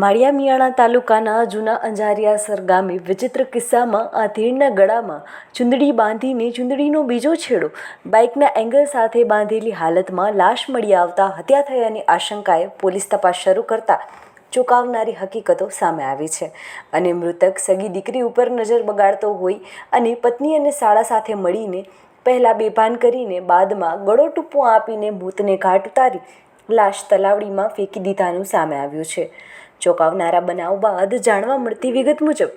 માળિયા મિયાણા તાલુકાના જૂના અંજારિયાસર ગામે વિચિત્ર કિસ્સામાં આધેડના ગળામાં ચૂંદડી બાંધીને ચૂંદડીનો બીજો છેડો બાઇકના એંગલ સાથે બાંધેલી હાલતમાં લાશ મળી આવતા હત્યા થયાની આશંકાએ પોલીસ તપાસ શરૂ કરતા ચોંકાવનારી હકીકતો સામે આવી છે અને મૃતક સગી દીકરી ઉપર નજર બગાડતો હોય અને પત્ની અને સાળા સાથે મળીને પહેલાં બેભાન કરીને બાદમાં ગળો ટૂંપો આપીને મોતને ઘાટ ઉતારી લાશ તલાવડીમાં ફેંકી દીધાનું સામે આવ્યું છે। ચોંકાવનારા બનાવ બાદ જાણવા મળતી વિગત મુજબ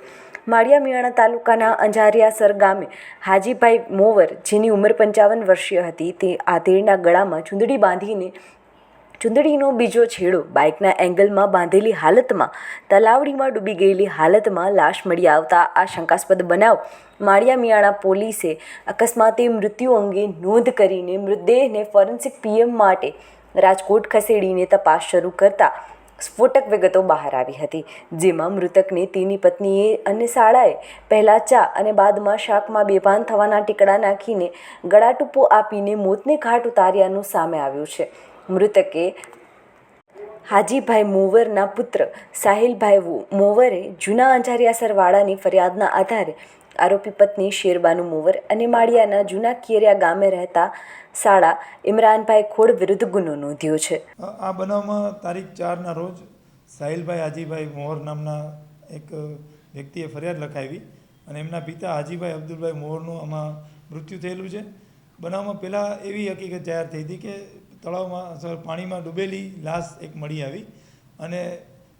માળિયા મિયાણા તાલુકાના અંજારિયાસર ગામે હાજીભાઈ મોવર, જેની ઉંમર 55 વર્ષીય હતી, તે આધેડના ગળામાં ચૂંદડી બાંધીને ચૂંદડીનો બીજો છેડો બાઇકના એંગલમાં બાંધેલી હાલતમાં તલાવડીમાં ડૂબી ગયેલી હાલતમાં લાશ મળી આવતા આ શંકાસ્પદ બનાવ માળિયા મિયાણા પોલીસે અકસ્માતે મૃત્યુ અંગે નોંધ કરીને મૃતદેહને ફોરેન્સિક પીએમ માટે રાજકોટ ખસેડીને તપાસ શરૂ કરતા સ્ફોટક વિગતો બહાર આવી હતી, જેમાં મૃતકને તેની પત્નીએ અને સાળાએ પહેલાં ચા અને બાદમાં શાકમાં બેભાન થવાના ટીકડા નાખીને ગળાટૂંપો આપીને મોતને ઘાટ ઉતાર્યાનું સામે આવ્યું છે। મૃતકે હાજીભાઈ મોવરના પુત્ર સાહિલભાઈ મોવરે જૂના અંજારિયાસર વાડાની ફરિયાદના આધારે આરોપી પત્ની શેરબાનુ મોવર અને માળિયાના જૂના કિયરિયા ગામે રહેતા સાળા ઇમરાનભાઈ ખોડ વિરુદ્ધ ગુનો નોંધ્યો છે। આ બનાવમાં તારીખ 4ના રોજ સાહિલભાઈ હાજીભાઈ મોવર નામના એક વ્યક્તિએ ફરિયાદ લખાવી અને એમના પિતા હાજીભાઈ અબ્દુલભાઈ મોવરનું આમાં મૃત્યુ થયેલું છે। બનાવમાં પહેલાં એવી હકીકત જાહેર થઈ હતી કે તળાવમાં પાણીમાં ડૂબેલી લાશ એક મળી આવી અને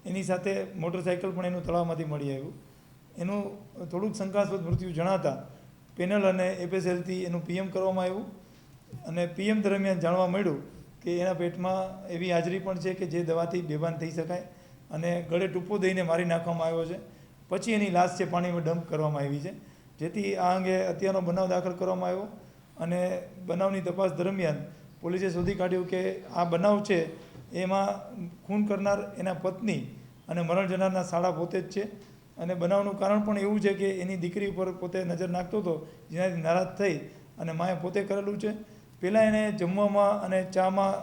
એની સાથે મોટરસાઇકલ પણ એનું તળાવમાંથી મળી આવ્યું। એનું થોડુંક શંકાસ્પદ મૃત્યુ જણાતા પેનલ અને એફએસએલથી એનું પીએમ કરવામાં આવ્યું અને પીએમ દરમિયાન જાણવા મળ્યું કે એના પેટમાં એવી હાજરી પણ છે કે જે દવાથી બેભાન થઈ શકાય અને ગળે ટૂંપો દઈને મારી નાખવામાં આવ્યો છે। પછી એની લાશ છે પાણીમાં ડમ્પ કરવામાં આવી છે, જેથી આ અંગે હત્યાનો બનાવ દાખલ કરવામાં આવ્યો અને બનાવની તપાસ દરમિયાન પોલીસે શોધી કાઢ્યું કે આ બનાવ છે એમાં ખૂન કરનાર એના પત્ની અને મરણ જનારના સાળા પોતે જ છે અને બનાવનું કારણ પણ એવું છે કે એની દીકરી ઉપર પોતે નજર નાખતો હતો, જેનાથી નારાજ થઈ અને માએ પોતે કરેલું છે। પહેલાં એને જમવામાં અને ચામાં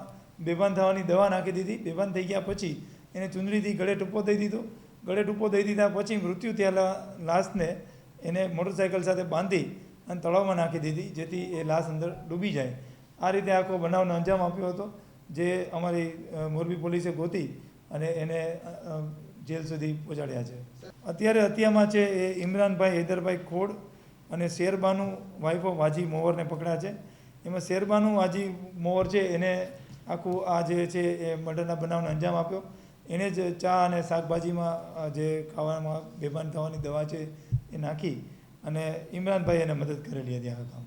બેભાન થવાની દવા નાખી દીધી। બેભાન થઈ ગયા પછી એને ચૂંદડીથી ગળે ટૂંપો દઈ દીધો। ગળે ટૂંપો દઈ દીધા પછી મૃત્યુ થયેલા લાશને એને મોટરસાઇકલ સાથે બાંધી અને તળાવમાં નાખી દીધી, જેથી એ લાશ અંદર ડૂબી જાય। આ રીતે આખો બનાવનો અંજામ આપ્યો હતો, જે અમારી મોરબી પોલીસે ગોતી અને એને જેલ સુધી પહોંચાડ્યા છે। અત્યારે હત્યામાં છે એ ઇમરાનભાઈ હૈદરભાઈ ખોડ અને શેરબાનુ વાઇફ ઓફ હાજી મોવરને પકડ્યા છે। એમાં શેરબાનુ હાજી મોવર છે એને આખું આ જે છે એ મર્ડરના બનાવનો અંજામ આપ્યો। એને જ ચા અને શાકભાજીમાં જે ખાવામાં બેભાન થવાની દવા છે એ નાખી અને ઇમરાનભાઈ એને મદદ કરેલી હતી આ કામમાં।